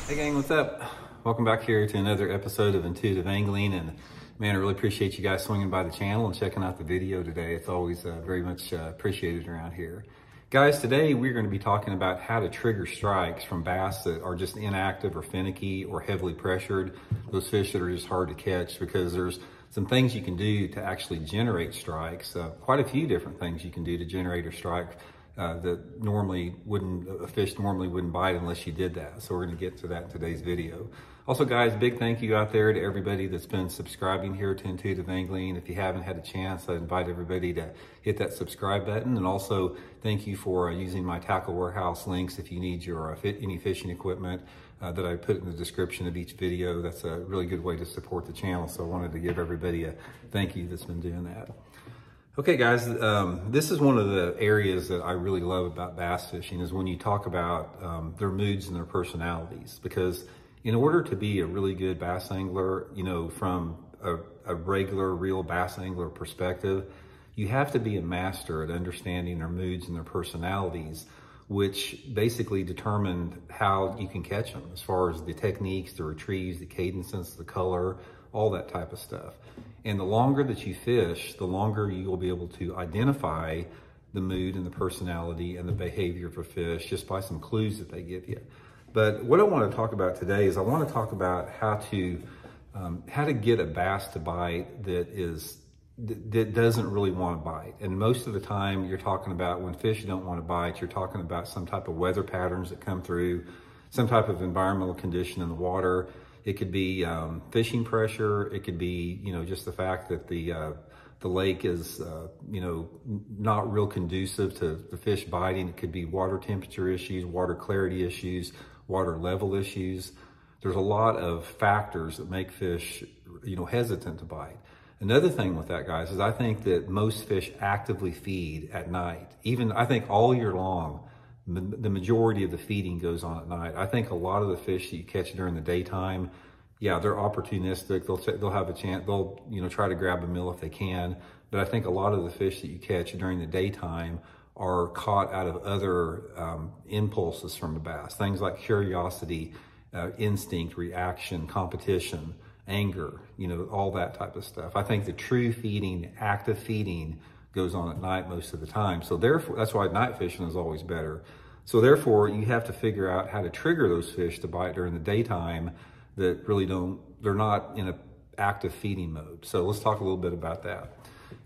Hey gang, what's up? Welcome back here to another episode of Intuitive Angling, and man, I really appreciate you guys swinging by the channel and checking out the video today. It's always very much appreciated around here. Guys, today we're going to be talking about how to trigger strikes from bass that are just inactive or finicky or heavily pressured, those fish that are just hard to catch, because there's some things you can do to actually generate strikes, quite a few different things you can do to generate a strike that a fish normally wouldn't bite unless you did that. So we're going to get to that in today's video. Also guys, big thank you out there to everybody that's been subscribing here to Intuitive Angling. If you haven't had a chance, I invite everybody to hit that subscribe button. And also thank you for using my Tackle Warehouse links if you need your any fishing equipment that I put in the description of each video. That's a really good way to support the channel. So I wanted to give everybody a thank you that's been doing that. Okay guys, this is one of the areas that I really love about bass fishing, is when you talk about their moods and their personalities. Because in order to be a really good bass angler, you know, from a regular real bass angler perspective, you have to be a master at understanding their moods and their personalities, which basically determine how you can catch them, as far as the techniques, the retrieves, the cadences, the color, all that type of stuff. And the longer that you fish, the longer you will be able to identify the mood and the personality and the behavior of a fish just by some clues that they give you. But what I want to talk about today is I want to talk about how to get a bass to bite that doesn't really want to bite. And most of the time you're talking about, when fish don't want to bite, you're talking about some type of weather patterns that come through, some type of environmental condition in the water. It could be fishing pressure. It could be, you know, just the fact that the lake is, you know, not real conducive to the fish biting. It could be water temperature issues, water clarity issues, water level issues. There's a lot of factors that make fish, you know, hesitant to bite. Another thing with that, guys, is I think that most fish actively feed at night. Even, I think all year long, the majority of the feeding goes on at night. I think a lot of the fish that you catch during the daytime, yeah, they're opportunistic. They'll have a chance. They'll, you know, try to grab a meal if they can. But I think a lot of the fish that you catch during the daytime are caught out of other impulses from the bass. Things like curiosity, instinct, reaction, competition, anger, you know, all that type of stuff. I think the true feeding, active feeding, goes on at night most of the time. So therefore, that's why night fishing is always better. So therefore, you have to figure out how to trigger those fish to bite during the daytime that really they're not in an active feeding mode. So let's talk a little bit about that.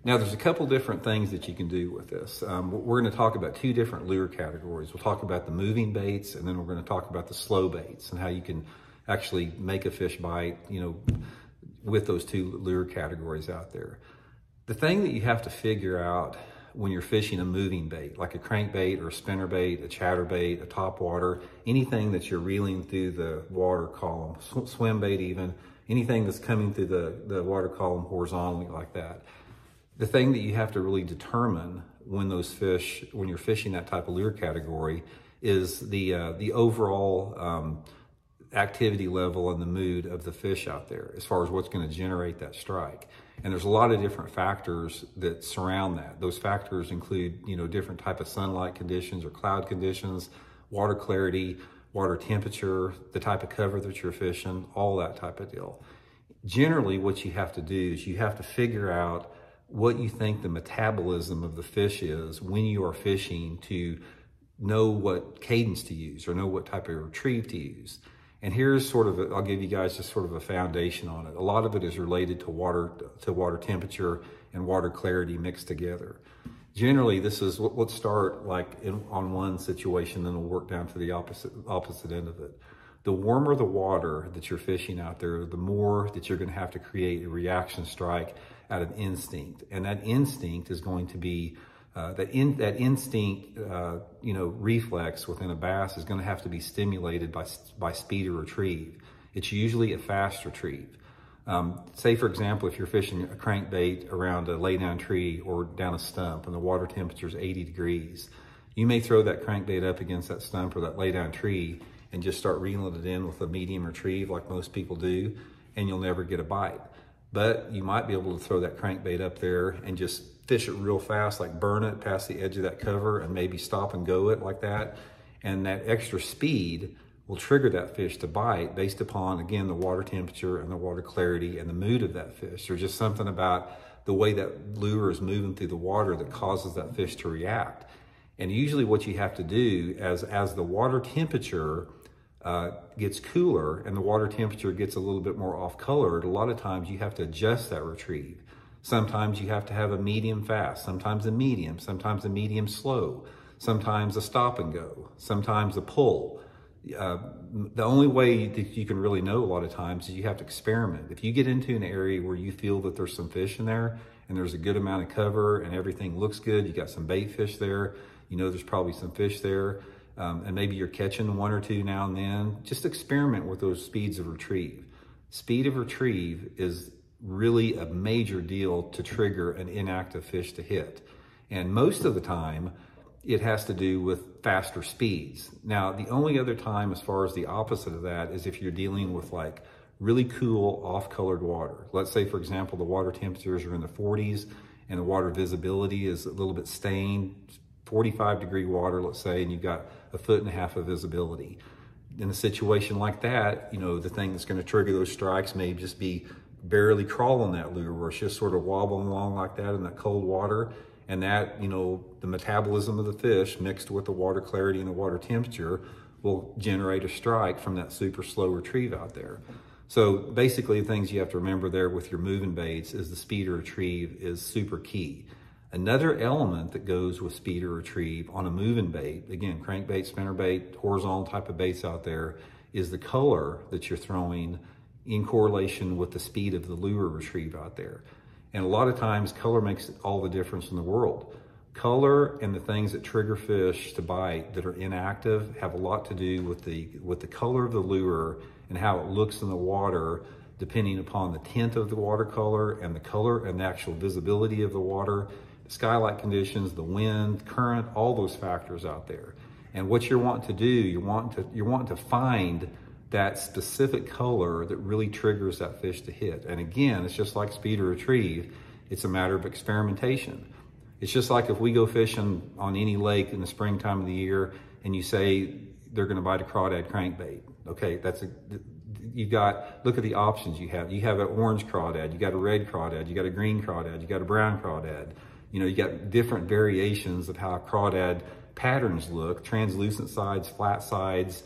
Now, there's a couple different things that you can do with this. We're going to talk about two different lure categories. We'll talk about the moving baits, and then we're going to talk about the slow baits and how you can actually make a fish bite, you know, with those two lure categories out there. The thing that you have to figure out when you're fishing a moving bait, like a crankbait or a spinnerbait, a chatterbait, a topwater, anything that you're reeling through the water column, swim bait even, anything that's coming through the water column horizontally like that. The thing that you have to really determine when you're fishing that type of lure category is the overall activity level and the mood of the fish out there, as far as what's going to generate that strike. And there's a lot of different factors that surround that. Those factors include, you know, different type of sunlight conditions or cloud conditions, water clarity, water temperature, the type of cover that you're fishing, all that type of deal. Generally, what you have to do is you have to figure out what you think the metabolism of the fish is when you are fishing, to know what cadence to use or know what type of retrieve to use. And here's sort of, I'll give you guys just sort of a foundation on it. A lot of it is related to water temperature and water clarity mixed together. Generally, this is, let's start like on one situation, then we'll work down to the opposite end of it. The warmer the water that you're fishing out there, the more that you're going to have to create a reaction strike out of instinct. And that instinct is going to be that instinct, you know, reflex within a bass is going to have to be stimulated by speed of retrieve. It's usually a fast retrieve. Say, for example, if you're fishing a crankbait around a laydown tree or down a stump and the water temperature is 80 degrees, you may throw that crankbait up against that stump or that laydown tree and just start reeling it in with a medium retrieve like most people do, and you'll never get a bite. But you might be able to throw that crankbait up there and just fish it real fast, like burn it past the edge of that cover and maybe stop and go it like that. And that extra speed will trigger that fish to bite based upon, again, the water temperature and the water clarity and the mood of that fish. There's just something about the way that lure is moving through the water that causes that fish to react. And usually what you have to do as the water temperature gets cooler and the water temperature gets a little bit more off-colored, a lot of times you have to adjust that retrieve. Sometimes you have to have a medium fast, sometimes a medium slow, sometimes a stop and go, sometimes a pull. The only way that you can really know a lot of times is you have to experiment. If you get into an area where you feel that there's some fish in there and there's a good amount of cover and everything looks good, you got some bait fish there, you know there's probably some fish there, and maybe you're catching one or two now and then, just experiment with those speeds of retrieve. Speed of retrieve is really a major deal to trigger an inactive fish to hit. And most of the time, it has to do with faster speeds. Now, the only other time as far as the opposite of that is if you're dealing with like really cool off-colored water. Let's say, for example, the water temperatures are in the 40s and the water visibility is a little bit stained, 45-degree water, let's say, and you've got 1.5 feet of visibility. In a situation like that, you know, the thing that's going to trigger those strikes may just be barely crawling that lure, where it's just sort of wobbling along like that in that cold water. And that, you know, the metabolism of the fish mixed with the water clarity and the water temperature will generate a strike from that super slow retrieve out there. So basically the things you have to remember there with your moving baits is the speed of retrieve is super key. Another element that goes with speed of retrieve on a moving bait, again, crankbait, spinnerbait, horizontal type of baits out there, is the color that you're throwing in correlation with the speed of the lure retrieve out there. And a lot of times color makes all the difference in the world. Color and the things that trigger fish to bite that are inactive have a lot to do with the color of the lure and how it looks in the water, depending upon the tint of the watercolor and the color and the actual visibility of the water, the skylight conditions, the wind, current, all those factors out there. And what you're wanting to do, you're wanting to find that specific color that really triggers that fish to hit. And again, it's just like speed or retrieve. It's a matter of experimentation. It's just like if we go fishing on any lake in the springtime of the year and you say they're gonna bite a crawdad crankbait. Okay, look at the options you have. You have an orange crawdad, you got a red crawdad, you got a green crawdad, you got a brown crawdad. You know, you got different variations of how crawdad patterns look, translucent sides, flat sides,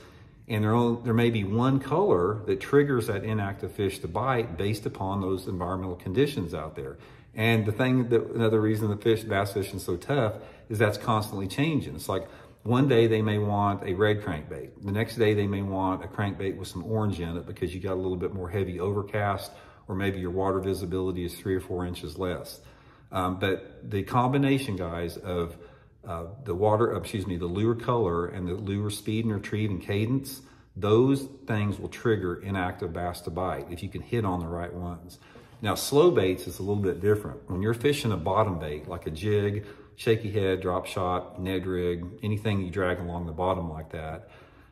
and there may be one color that triggers that inactive fish to bite based upon those environmental conditions out there. And another reason that bass fishing is so tough is that's constantly changing. It's like one day they may want a red crankbait. The next day they may want a crankbait with some orange in it because you got a little bit more heavy overcast, or maybe your water visibility is 3 or 4 inches less. But the combination, guys, of the lure color and the lure speed and retrieve and cadence, those things will trigger inactive bass to bite if you can hit on the right ones. Now, slow baits is a little bit different. When you're fishing a bottom bait, like a jig, shaky head, drop shot, Ned rig, anything you drag along the bottom like that,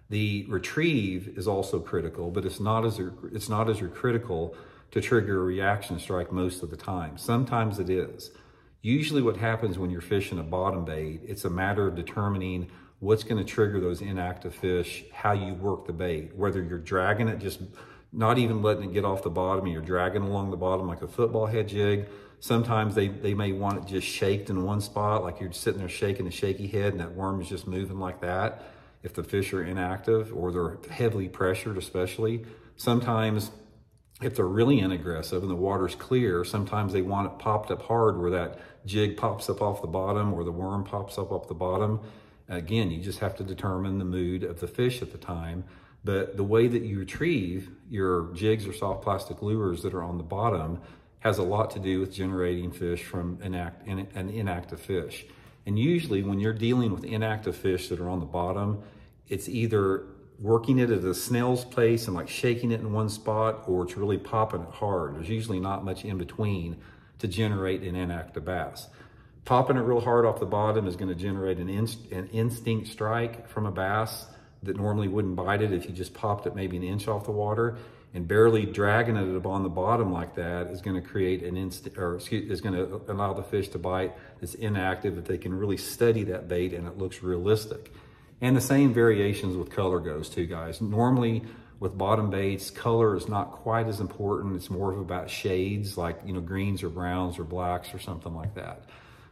the retrieve is also critical, but it's not as critical to trigger a reaction strike most of the time. Sometimes it is. Usually what happens when you're fishing a bottom bait, it's a matter of determining what's going to trigger those inactive fish, how you work the bait, whether you're dragging it, just not even letting it get off the bottom, and you're dragging along the bottom like a football head jig. Sometimes they may want it just shaked in one spot, like you're sitting there shaking a shaky head and that worm is just moving like that. If the fish are inactive or they're heavily pressured especially, sometimes if they're really inaggressive and the water's clear, sometimes they want it popped up hard where that jig pops up off the bottom or the worm pops up off the bottom. Again, you just have to determine the mood of the fish at the time. But the way that you retrieve your jigs or soft plastic lures that are on the bottom has a lot to do with generating fish from an inactive fish. And usually when you're dealing with inactive fish that are on the bottom, it's either working it at a snail's pace and like shaking it in one spot, or it's really popping it hard. There's usually not much in between to generate an inactive bass. Popping it real hard off the bottom is going to generate an instinct strike from a bass that normally wouldn't bite it if you just popped it maybe an inch off the water. And barely dragging it up on the bottom like that is going to create is going to allow the fish to bite that's inactive if they can really study that bait and it looks realistic. And the same variations with color goes too, guys. Normally with bottom baits, color is not quite as important. It's more of about shades, like, you know, greens or browns or blacks or something like that.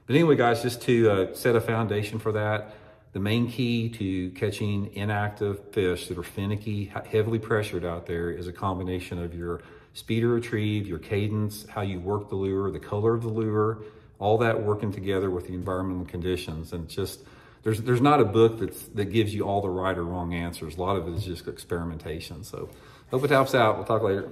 But anyway, guys, just to set a foundation for that, the main key to catching inactive fish that are finicky, heavily pressured out there is a combination of your speed of retrieve, your cadence, how you work the lure, the color of the lure, all that working together with the environmental conditions. And just, there's not a book that gives you all the right or wrong answers. A lot of it is just experimentation. So hope it helps out. We'll talk later.